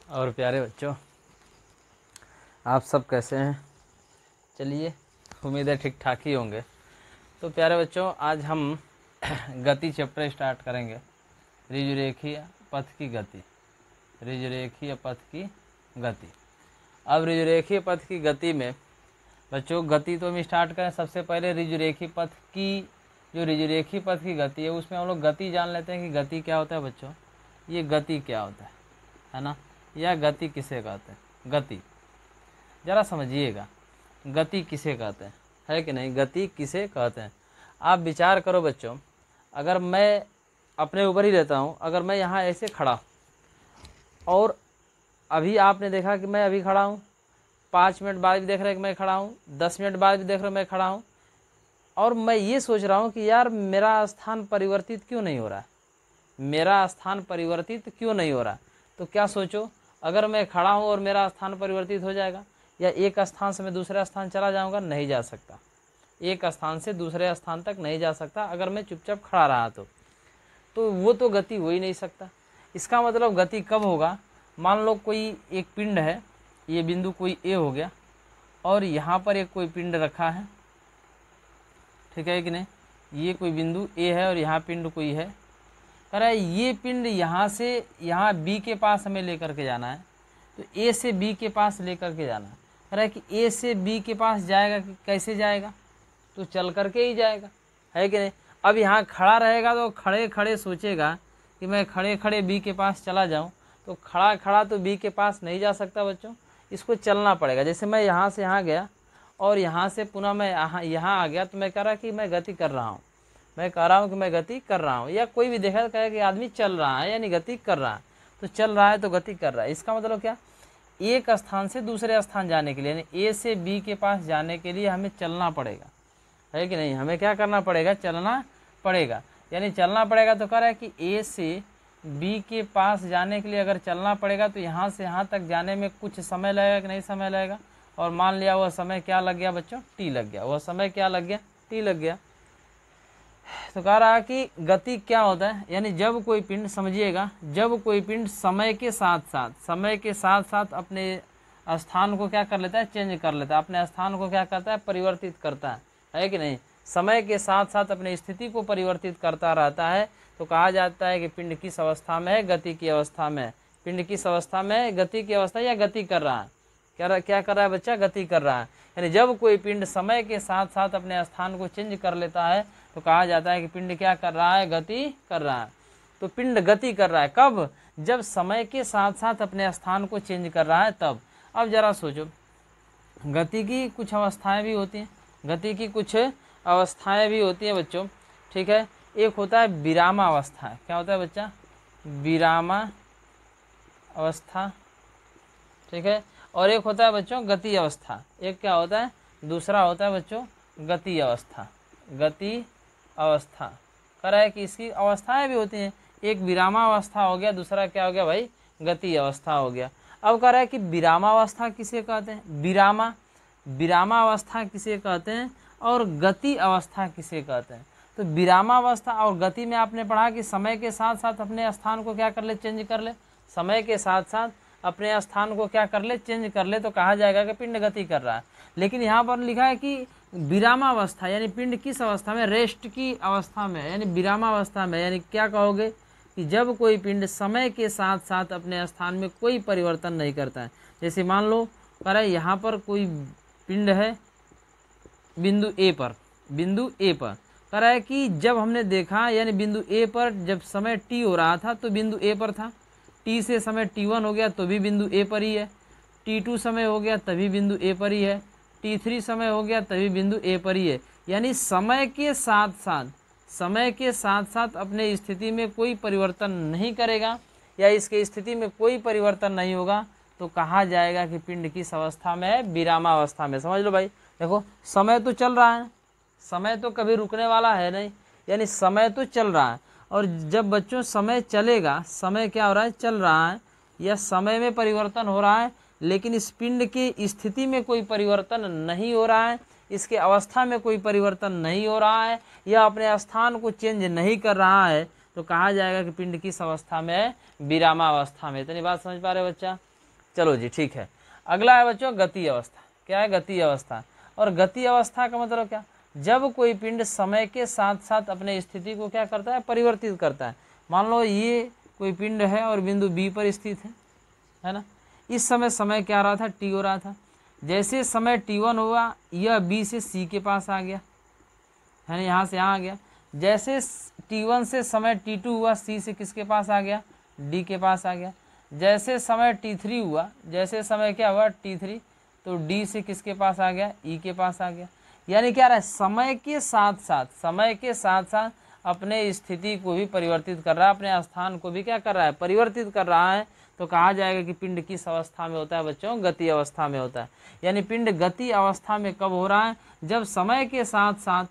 और प्यारे बच्चों, आप सब कैसे हैं? चलिए, उम्मीद है ठीक ठाक ही होंगे। तो प्यारे बच्चों, आज हम गति चैप्टर स्टार्ट करेंगे। ऋजुरेखीय पथ की गति, ऋजुरेखीय पथ की गति। अब ऋजुरेखीय पथ की गति में बच्चों गति तो हम स्टार्ट करें। सबसे पहले ऋजुरेखीय पथ की जो ऋजुरेखीय पथ की गति है उसमें हम लोग गति जान लेते हैं कि गति क्या होता है। बच्चों, ये गति क्या होता है ना, या गति किसे कहते हैं। गति जरा समझिएगा, गति किसे कहते हैं, है कि नहीं? गति किसे कहते हैं? आप विचार करो बच्चों, अगर मैं अपने ऊपर ही रहता हूँ, अगर मैं यहाँ ऐसे खड़ा और अभी आपने देखा कि मैं अभी खड़ा हूँ, 5 मिनट बाद भी देख रहे हैं कि मैं खड़ा हूँ, 10 मिनट बाद भी देख रहे मैं खड़ा हूँ, और मैं ये सोच रहा हूँ कि यार मेरा स्थान परिवर्तित क्यों नहीं हो रहा है, मेरा स्थान परिवर्तित क्यों नहीं हो रहा। तो क्या सोचो, अगर मैं खड़ा हूँ और मेरा स्थान परिवर्तित हो जाएगा, या एक स्थान से मैं दूसरे स्थान चला जाऊँगा? नहीं जा सकता, एक स्थान से दूसरे स्थान तक नहीं जा सकता अगर मैं चुपचाप खड़ा रहा तो वो तो गति हो ही नहीं सकता। इसका मतलब गति कब होगा? मान लो कोई एक पिंड है, ये बिंदु कोई ए हो गया, और यहाँ पर एक कोई पिंड रखा है, ठीक है कि नहीं? ये कोई बिंदु ए है और यहाँ पिंड कोई है। कह रहा है ये पिंड यहाँ से यहाँ बी के पास हमें लेकर के जाना है, तो ए से बी के पास लेकर के जाना है। कह रहा है कि ए से बी के पास जाएगा कि कैसे जाएगा? तो चल करके ही जाएगा, है कि नहीं? अब यहाँ खड़ा रहेगा तो खड़े खड़े सोचेगा कि मैं खड़े खड़े बी के पास चला जाऊँ, तो खड़ा खड़ा तो बी के पास नहीं जा सकता बच्चों, इसको चलना पड़ेगा। जैसे मैं यहाँ से यहाँ गया और यहाँ से पुनः मैं यहाँ आ गया, तो मैं कह रहा कि मैं गति कर रहा हूँ, मैं कह रहा हूँ कि मैं गति कर रहा हूँ। या कोई भी देखा तो कहे कि आदमी चल रहा है, यानी गति कर रहा है। तो चल रहा है तो गति कर रहा है। इसका मतलब क्या? एक स्थान से दूसरे स्थान जाने के लिए, यानी ए से बी के पास जाने के लिए हमें चलना पड़ेगा, है कि नहीं? हमें क्या करना पड़ेगा? चलना पड़ेगा, यानी चलना पड़ेगा। तो कह रहा है कि ए से बी के पास जाने के लिए अगर चलना पड़ेगा तो यहाँ से यहाँ तक जाने में कुछ समय लगेगा कि नहीं समय लगेगा? और मान लिया वह समय क्या लग गया बच्चों? टी लग गया। वह समय क्या लग गया? टी लग गया। तो कह रहा है कि गति क्या होता है, यानी जब कोई पिंड, समझिएगा, जब कोई पिंड समय के साथ साथ अपने स्थान को क्या कर लेता है? चेंज कर लेता है, अपने स्थान को क्या करता है? परिवर्तित करता है कि नहीं? समय के साथ साथ अपनी स्थिति को परिवर्तित करता रहता है, तो कहा जाता है कि पिंड किस अवस्था में है? गति की अवस्था में। पिंड किस अवस्था में? गति की अवस्था, या गति कर रहा है। क्या कर रहा है बच्चा? गति कर रहा है। यानी जब कोई पिंड समय के साथ साथ अपने स्थान को चेंज कर लेता है तो कहा जाता है कि पिंड क्या कर रहा है? गति कर रहा है। तो पिंड गति कर रहा है कब? जब समय के साथ साथ अपने स्थान को चेंज कर रहा है, तब। अब जरा सोचो, गति की कुछ अवस्थाएं भी होती हैं, गति की कुछ अवस्थाएं भी होती हैं बच्चों, ठीक है? एक होता है विरामावस्था। क्या होता है बच्चा? विरामा अवस्था, ठीक है? और एक होता है बच्चों गति अवस्था। एक क्या होता है? दूसरा होता है बच्चों गति अवस्था। गति अवस्था कह रहा है कि इसकी अवस्थाएं भी होती हैं। एक विरामावस्था हो गया, दूसरा क्या हो गया भाई? गति अवस्था हो गया। अब कह रहा है कि विरामावस्था किसे कहते हैं? विरामावस्था किसे कहते हैं और गति अवस्था किसे कहते हैं? तो विरामावस्था और गति में आपने पढ़ा कि समय के साथ साथ अपने स्थान को क्या कर ले? चेंज कर ले। समय के साथ साथ अपने स्थान को क्या कर ले? चेंज कर ले, तो कहा जाएगा कि पिंड गति कर रहा है। लेकिन यहाँ पर लिखा है कि विरामावस्था, यानी पिंड किस अवस्था में? रेस्ट की अवस्था में, यानी विरामावस्था में। यानी क्या कहोगे कि जब कोई पिंड समय के साथ साथ अपने स्थान में कोई परिवर्तन नहीं करता है। जैसे मान लो कह रहा है यहाँ पर कोई पिंड है बिंदु ए पर, कह रहा है कि जब हमने देखा, यानी बिंदु ए पर जब समय टी हो रहा था तो बिंदु ए पर था, टी से समय T1 हो गया तो भी बिंदु ए पर ही है, T2 समय हो गया तभी बिंदु ए पर ही है, T3 समय हो गया तभी बिंदु ए पर ही है। यानी समय के साथ साथ अपने स्थिति में कोई परिवर्तन नहीं करेगा, या इसके स्थिति में कोई परिवर्तन नहीं होगा, तो कहा जाएगा कि पिंड किस अवस्था में है? विरामावस्था में। समझ लो भाई, देखो समय तो चल रहा है, समय तो कभी रुकने वाला है नहीं, यानी समय तो चल रहा है। और जब बच्चों समय चलेगा, समय क्या हो रहा है? चल रहा है, या समय में परिवर्तन हो रहा है, लेकिन इस पिंड की स्थिति में कोई परिवर्तन नहीं हो रहा है, इसके अवस्था में कोई परिवर्तन नहीं हो रहा है, या अपने स्थान को चेंज नहीं कर रहा है, तो कहा जाएगा कि पिंड किस अवस्था में है? विरामावस्था में। इतनी बात समझ पा रहे बच्चा? चलो जी ठीक है। अगला है बच्चों गति अवस्था। क्या है? गति अवस्था। और गति अवस्था का मतलब क्या? जब कोई पिंड समय के साथ साथ अपने स्थिति को क्या करता है? परिवर्तित करता है। मान लो ये कोई पिंड है और बिंदु बी पर स्थित है ना। इस समय क्या रहा था? टी हो रहा था। जैसे समय t1 हुआ यह बी से सी के पास आ गया, है ना, यहाँ से यहाँ आ गया। जैसे t1 से समय t2 हुआ सी से किसके पास आ गया? डी के पास आ गया। जैसे समय t3 हुआ, जैसे समय क्या हुआ? t3, तो डी से किसके पास आ गया? ई के पास आ गया। यानी क्या रहा है? समय के साथ साथ अपने स्थिति को भी परिवर्तित कर रहा है, अपने स्थान को भी क्या कर रहा है? परिवर्तित कर रहा है। तो कहा जाएगा कि पिंड किस अवस्था में होता है बच्चों? गति अवस्था में होता है। यानी पिंड गति अवस्था में कब हो रहा है? जब समय के साथ साथ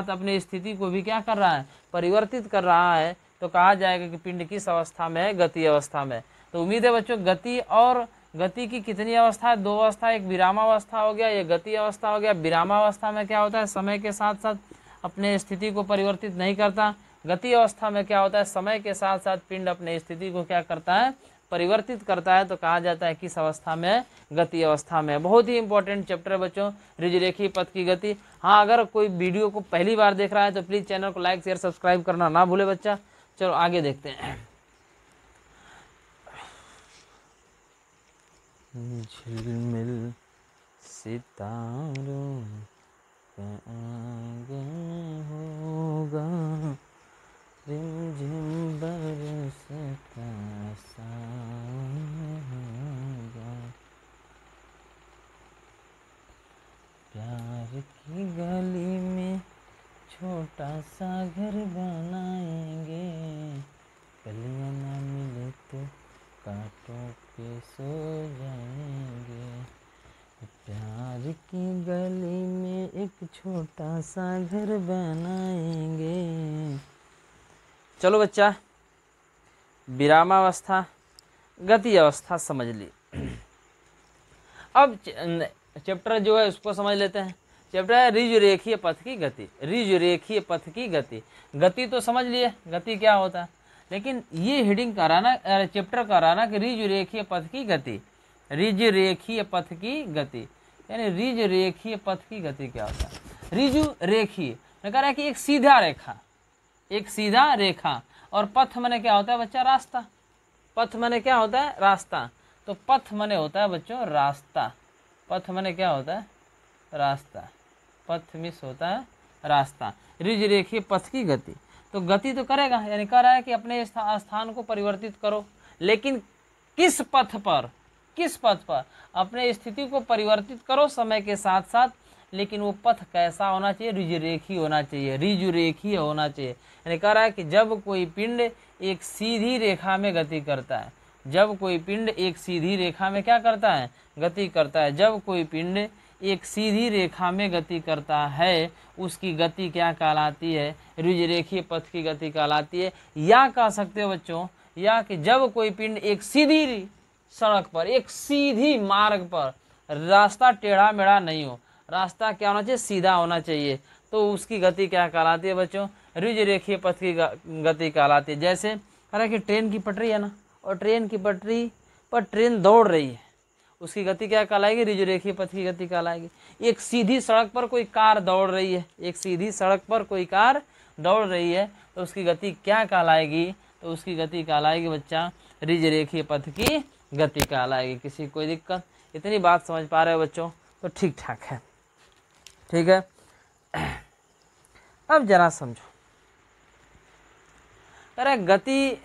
अपनी स्थिति को भी क्या कर रहा है? परिवर्तित कर रहा है। तो कहा जाएगा कि पिंड किस अवस्था में है? गति अवस्था में। तो उम्मीद है बच्चों गति और गति की कितनी अवस्था है? दो अवस्था। एक विरामावस्था हो गया, ये गति अवस्था हो गया। विरामावस्था में क्या होता है? समय के साथ साथ अपने स्थिति को परिवर्तित नहीं करता। गति अवस्था में क्या होता है? समय के साथ साथ पिंड अपने स्थिति को क्या करता है? परिवर्तित करता है। तो कहा जाता है किस अवस्था में? गति अवस्था में। बहुत ही इंपॉर्टेंट चैप्टर है बच्चों, ऋजुरेखीय पथ की गति। हाँ, अगर कोई वीडियो को पहली बार देख रहा है तो प्लीज़ चैनल को लाइक शेयर सब्सक्राइब करना ना भूले बच्चा। चलो आगे देखते हैं। झिलमिल सितारों का आंगन होगा, रिमझिम बरसता सावन होगा। प्यार की गली में छोटा सा घर बनाएंगे, कलियां ना मिले तो कांटों पे सो जाएंगे। प्यार की गली में एक छोटा सा घर बनाएंगे। चलो बच्चा, विरामावस्था, गति अवस्था समझ ली। अब चैप्टर जो है उसको समझ लेते हैं। चैप्टर है ऋजुरेखीय पथ की गति। ऋजुरेखीय पथ की गति, गति तो समझ लिए गति क्या होता है, लेकिन ये हेडिंग कराना, चैप्टर कराना कि ऋजुरेखीय पथ की गति। ऋजुरेखीय पथ की गति यानी ऋजुरेखीय पथ की गति क्या होता है? ऋजुरेखीय मैं कह रहा है कि एक सीधा रेखा, एक सीधा रेखा। और पथ मने क्या होता है बच्चा? रास्ता। पथ मने क्या होता है? रास्ता। तो पथ मने होता है बच्चों रास्ता। पथ मने क्या होता है? रास्ता। पथ मिस होता है रास्ता। ऋजुरेखीय पथ की गति, तो गति तो करेगा, यानी कह रहा है कि अपने स्थान को परिवर्तित करो, लेकिन किस पथ पर? किस पथ पर? अपने स्थिति को परिवर्तित करो समय के साथ साथ, लेकिन वो पथ कैसा होना चाहिए? ऋजुरेखीय होना चाहिए, ऋजुरेखीय होना चाहिए। यानी कह रहा है कि जब कोई पिंड एक सीधी रेखा में गति करता है, जब कोई पिंड एक सीधी रेखा में क्या करता है? गति करता है। जब कोई पिंड एक सीधी रेखा में गति करता है, उसकी गति क्या कहलाती है? ऋजुरेखीय पथ की गति कहलाती है। या कह सकते हो बच्चों, या कि जब कोई पिंड एक सीधी सड़क पर, एक सीधी मार्ग पर, रास्ता टेढ़ा मेढ़ा नहीं हो, रास्ता क्या होना चाहिए? सीधा होना चाहिए, तो उसकी गति क्या कहलाती है बच्चों? ऋजुरेखीय पथ की गति कहलाती है। जैसे अरे कि ट्रेन की पटरी है ना, और ट्रेन की पटरी पर ट्रेन दौड़ रही है, उसकी गति क्या कहलाएगी? ऋजुरेखीय पथ की गति कहलाएगी। एक सीधी सड़क पर कोई कार दौड़ रही है, एक सीधी सड़क पर कोई कार दौड़ रही है, तो उसकी गति क्या कहलाएगी? तो उसकी गति कहलाएगी बच्चा ऋजुरेखीय पथ की गति कहलाएगी। किसी कोई दिक्कत? इतनी बात समझ पा रहे हो बच्चों? तो ठीक ठाक है, ठीक है। अब जरा समझो, अरे गति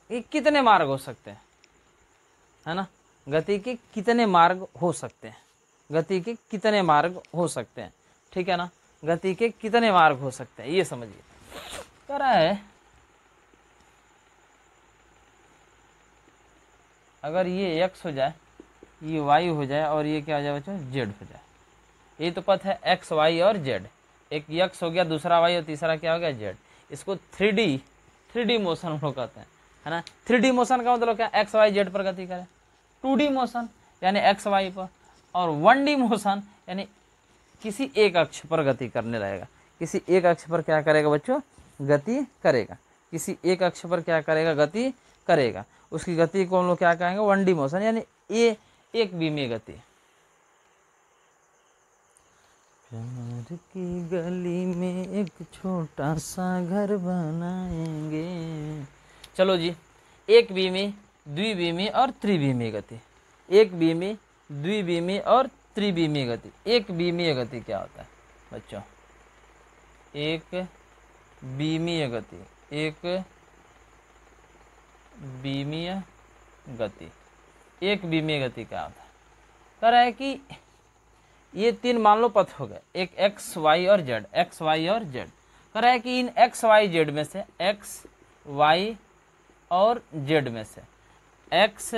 ये कितने मार्ग हो सकते हैं, है ना? गति के कितने मार्ग हो सकते हैं? गति के कितने मार्ग हो सकते हैं, ठीक है ना? गति के कितने मार्ग हो सकते हैं ये समझिए। कह रहा है अगर ये x हो जाए, ये y हो जाए, और ये क्या हो जाए बच्चों? z हो जाए। ये तो पथ है x, y और z। एक x हो गया, दूसरा y और तीसरा क्या हो गया? z। इसको 3D मोशन हम लोग कहते हैं, है ना? 3D मोशन का मतलब क्या? x, y, z पर गति करे। 2D मोशन यानी x, y पर, और 1D मोशन यानी किसी एक अक्ष पर गति करने रहेगा। किसी एक अक्ष पर क्या करेगा बच्चों? गति करेगा, किसी एक अक्ष पर क्या करेगा, गति करेगा। उसकी गति को हम लोग क्या कहेंगे, 1D मोशन, यानी एक बीमीय गति। प्यार की गली में एक छोटा सा घर बनाएंगे। चलो जी, एक बीमी, द्विबीमी और त्रिबीमीय गति। एक बीमी, द्विबीमी और त्रिबीमीय गति। एक बीमीय गति क्या होता है बच्चों? एक बीमीय गति, एक बीमीय गति। एक बीमीय गति क्या होता है? कह रहा है कि ये तीन मान लो पथ हो गए, एक एक्स वाई और जेड, एक्स वाई और जेड। कह रहा है कि इन एक्स वाई जेड में से, एक्स वाई और जेड में से, एक्स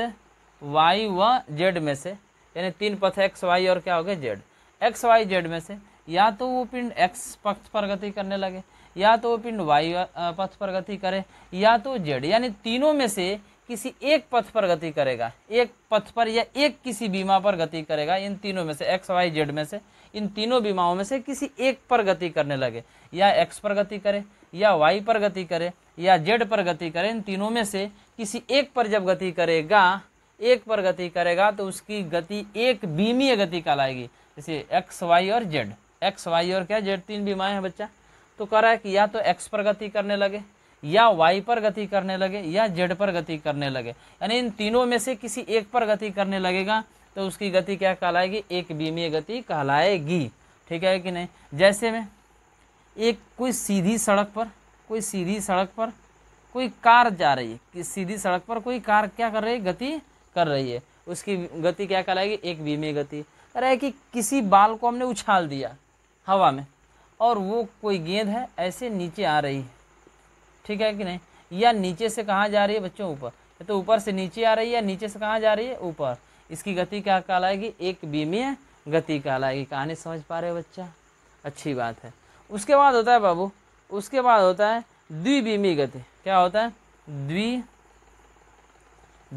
वाई व जेड में से, यानी तीन पथ एक्स वाई और क्या हो गए, जेड। एक्स वाई जेड में से या तो वो पिंड एक्स पथ पर गति करने लगे, या तो वो पिंड वाई पथ पर गति करे, या तो जेड, यानी तीनों में से किसी एक पथ पर गति करेगा, एक पथ पर या एक किसी बीमा पर गति करेगा। इन तीनों में से, एक्स वाई जेड में से, इन तीनों बीमाओं में से किसी एक पर गति करने लगे, या एक्स पर गति करे, या वाई पर गति करे, या जेड पर गति करे। इन तीनों में से किसी एक पर जब गति करेगा, एक पर गति करेगा, तो उसकी गति एक बीमीय गति कहलाएगी। जैसे एक्स वाई और जेड, एक्स वाई और क्या, जेड, तीन बीमाएं हैं बच्चा। तो कह रहा है कि या तो एक्स पर गति करने लगे, या वाई पर गति करने लगे, या जेड पर गति करने लगे, यानी इन तीनों में से किसी एक पर गति करने लगेगा, तो उसकी गति क्या कहलाएगी, एक बीमीय गति कहलाएगी। ठीक है कि नहीं? जैसे में एक कोई सीधी सड़क पर, कोई सीधी सड़क पर कोई कार जा रही है, कि सीधी सड़क पर कोई कार क्या कर रही है, गति कर रही है, उसकी गति क्या कहलाएगी, एक बीमीय गति। कह रहा है कि किसी बाल को हमने उछाल दिया हवा में, और वो कोई गेंद है ऐसे नीचे आ रही है, ठीक है कि नहीं, या नीचे से कहाँ जा रही है बच्चों, ऊपर, तो ऊपर से नीचे आ रही है, या नीचे से कहाँ जा रही है, ऊपर। इसकी गति क्या कहलाएगी, एक बीमीय गति कहलाएगी। कहानी समझ पा रहे हो बच्चा? अच्छी बात है। उसके बाद होता है बाबू, उसके बाद होता है द्विबीमीय गति। क्या होता है?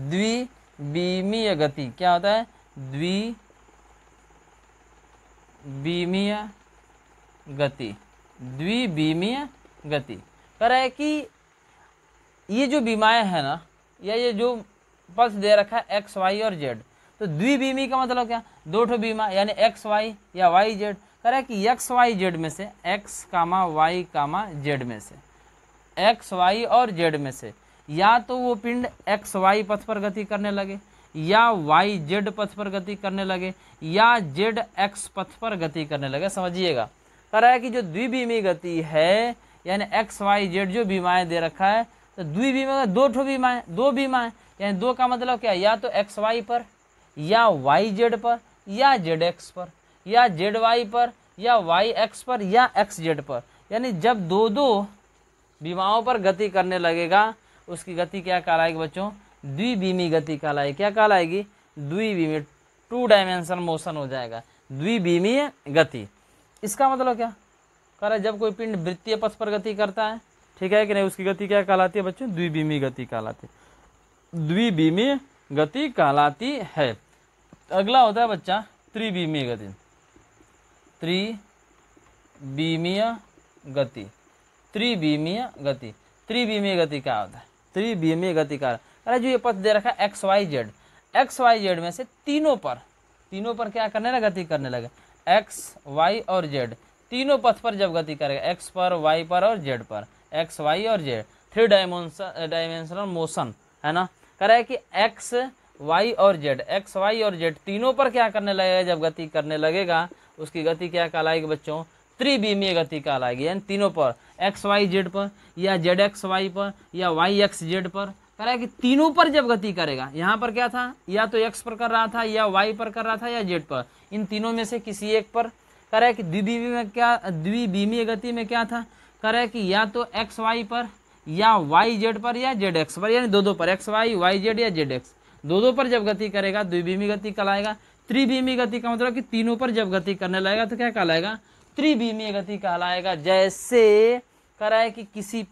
द्विबीमीय गति। क्या होता है? द्विबीमीय गति, द्विबीमीय गति। कह रहा है कि ये जो बीमाएं है ना, या ये जो पथ दे रखा है एक्स वाई और जेड, तो द्विबीमी का मतलब क्या, दो ठो बीमा, यानी एक्स वाई या वाई जेड। कह रहा है कि एक्स वाई जेड में से, एक्स कामा वाई कामा जेड में से, एक्स वाई और जेड में से या तो वो पिंड एक्स वाई पथ पर गति करने लगे, या वाई जेड पथ पर गति करने लगे, या जेड एक्स पथ पर गति करने लगे। समझिएगा, कह रहा है कि जो द्विबीमी गति है, यानी एक्स वाई जेड जो बीमाएं दे रखा है, तो द्विबीमा दो ठो बीमाएं, दो बीमाएं, यानी दो का मतलब क्या, या तो एक्स वाई पर, या वाई जेड पर, या जेड एक्स पर, या जेड वाई पर, या वाई एक्स पर, या एक्स जेड पर। यानी जब दो दो बीमाओं पर गति करने लगेगा, उसकी गति क्या कहलाएगी बच्चों, द्विबीमी गति कहलाएगी। क्या कहलाएगी? द्विबीमी, 2 डायमेंशन मोशन हो जाएगा, द्विबीमीय गति। इसका मतलब क्या कह रहा है, जब कोई पिंड वृत्तीय पथ पर गति करता है, ठीक है कि नहीं, उसकी गति क्या कहलाती है बच्चों, द्विबीमी गति कहलाती है, द्विबीमीय गति कहलाती है। अगला होता है बच्चा त्रिबीमीय गति। त्रिबीमीय गति, त्रिबीमीय गति, त्रिबीमीय गति क्या होता है? त्रिबीमीय गति का अरे जो ये पथ दे रखा है X Y Z, X Y Z में से तीनों पर क्या करने लगे, गति करने लगे। एक्स वाई और जेड तीनों पथ पर जब गति करेगा, एक्स पर, वाई पर और जेड पर, एक्स वाई और जेड, 3 डायमेंशनल मोशन है ना। कह रहा है कि एक्स वाई और जेड, एक्स वाई और जेड तीनों पर क्या करने लगेगा, जब गति करने लगेगा, उसकी गति क्या कहलाएगी बच्चों, त्रिबीमीय गति कहलाएगी। यानी तीनों पर, एक्स वाई जेड पर, या जेड एक्स वाई पर, या वाई एक्स जेड पर। कह रहा है कि तीनों पर जब गति करेगा, यहाँ पर क्या था, या तो एक्स पर कर रहा था, या वाई पर कर रहा था, या जेड पर, इन तीनों में से किसी एक पर। कह रहा है कि द्विबीमीय गति में क्या था, कह रहा है कि या तो एक्स वाई पर, या वाई जेड पर, या जेड एक्स पर, यानी दो पर, एक्स वाई, वाई जेड या जेड एक्स, दो पर जब गति करेगा द्विबीमीय गति कहलाएगा। त्रिबीमीय गति का मतलब कि तीनों पर जब गति करने लगेगा तो क्या कहलाएगा, त्रिबीमीय गति कहलाएगा। जैसे कह रहा है कि किसी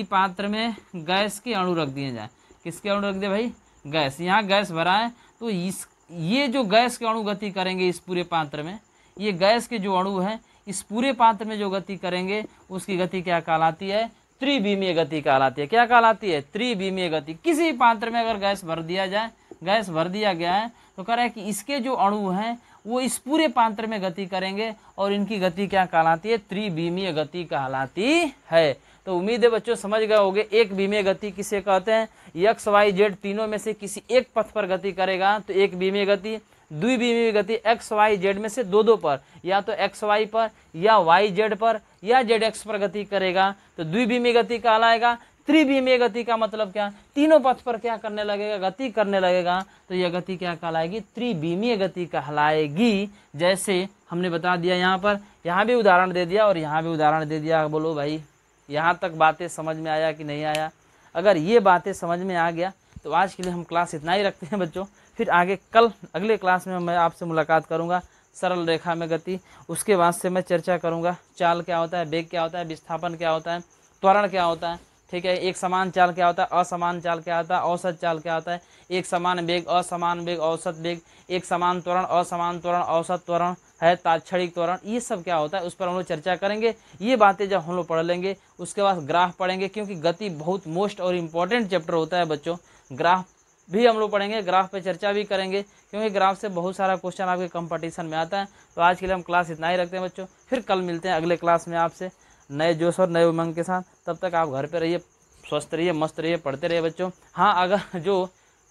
पात्र में गैस के अणु रख दिए जाए। किसके अणु रख दिए भाई, गैस। यहाँ गैस भरा है, तो ये जो गैस के अणु गति करेंगे इस पूरे पात्र में, ये गैस के जो अणु हैं इस पूरे पात्र में जो गति करेंगे उसकी गति क्या कहलाती है? त्रिविमीय गति कहलाती है। क्या कहलाती है? त्रिविमीय गति। किसी पात्र में अगर गैस भर दिया जाए, गैस भर दिया गया है तो कह रहा है कि इसके जो अणु हैं वो इस पूरे पात्र में गति करेंगे और इनकी गति क्या कहलाती है? त्रिविमीय गति कहलाती है। तो उम्मीद है बच्चों समझ गए होंगे एक विमीय गति किसे कहते हैं? एक्स वाई जेड तीनों में से किसी एक पथ पर गति करेगा तो एक विमीय गति। द्विविमीय गति एक्स वाई जेड में से दो दो पर, या तो एक्स वाई पर या वाई जेड पर या जेड एक्स पर गति करेगा तो द्विविमीय गति कहलाएगा। त्रिविमीय गति का मतलब क्या? तीनों पथ पर क्या करने लगेगा? गति करने लगेगा तो यह गति क्या कहलाएगी? त्रिविमीय गति कहलाएगी। जैसे हमने बता दिया यहाँ पर, यहाँ भी उदाहरण दे दिया और यहाँ भी उदाहरण दे दिया। बोलो भाई यहाँ तक बातें समझ में आया कि नहीं आया? अगर ये बातें समझ में आ गया तो आज के लिए हम क्लास इतना ही रखते हैं बच्चों। फिर आगे कल अगले क्लास में मैं आपसे मुलाकात करूंगा सरल रेखा में गति। उसके बाद से मैं चर्चा करूंगा चाल क्या होता है, वेग क्या होता है, विस्थापन क्या होता है, त्वरण क्या होता है। ठीक है, एक समान चाल क्या होता है, असमान चाल क्या होता है, औसत चाल क्या होता है, एक समान वेग, असमान वेग, औसत वेग, एक समान त्वरण, असमान त्वरण, औसत त्वरण है, तात्क्षणिक त्वरण, ये सब क्या होता है उस पर हम लोग चर्चा करेंगे। ये बातें जब हम लोग पढ़ लेंगे उसके बाद ग्राफ पढ़ेंगे, क्योंकि गति बहुत मोस्ट और इम्पॉर्टेंट चैप्टर होता है बच्चों। ग्राफ भी हम लोग पढ़ेंगे, ग्राफ पे चर्चा भी करेंगे, क्योंकि ग्राफ से बहुत सारा क्वेश्चन आपके कंपटीशन में आता है। तो आज के लिए हम क्लास इतना ही रखते हैं बच्चों। फिर कल मिलते हैं अगले क्लास में आपसे नए जोश और नए उमंग के साथ। तब तक आप घर पे रहिए, स्वस्थ रहिए, मस्त रहिए, पढ़ते रहिए बच्चों। हाँ, अगर जो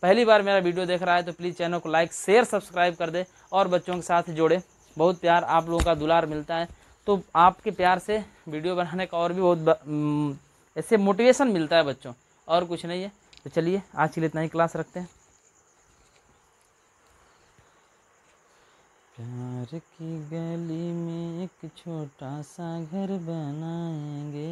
पहली बार मेरा वीडियो देख रहा है तो प्लीज़ चैनल को लाइक शेयर सब्सक्राइब कर दे और बच्चों के साथ जोड़े। बहुत प्यार आप लोगों का दुलार मिलता है, तो आपके प्यार से वीडियो बनाने का और भी बहुत ऐसे मोटिवेशन मिलता है बच्चों, और कुछ नहीं है। तो चलिए आज के लिए इतना ही क्लास रखते हैं। प्यार की गली में एक छोटा सा घर बनाएंगे,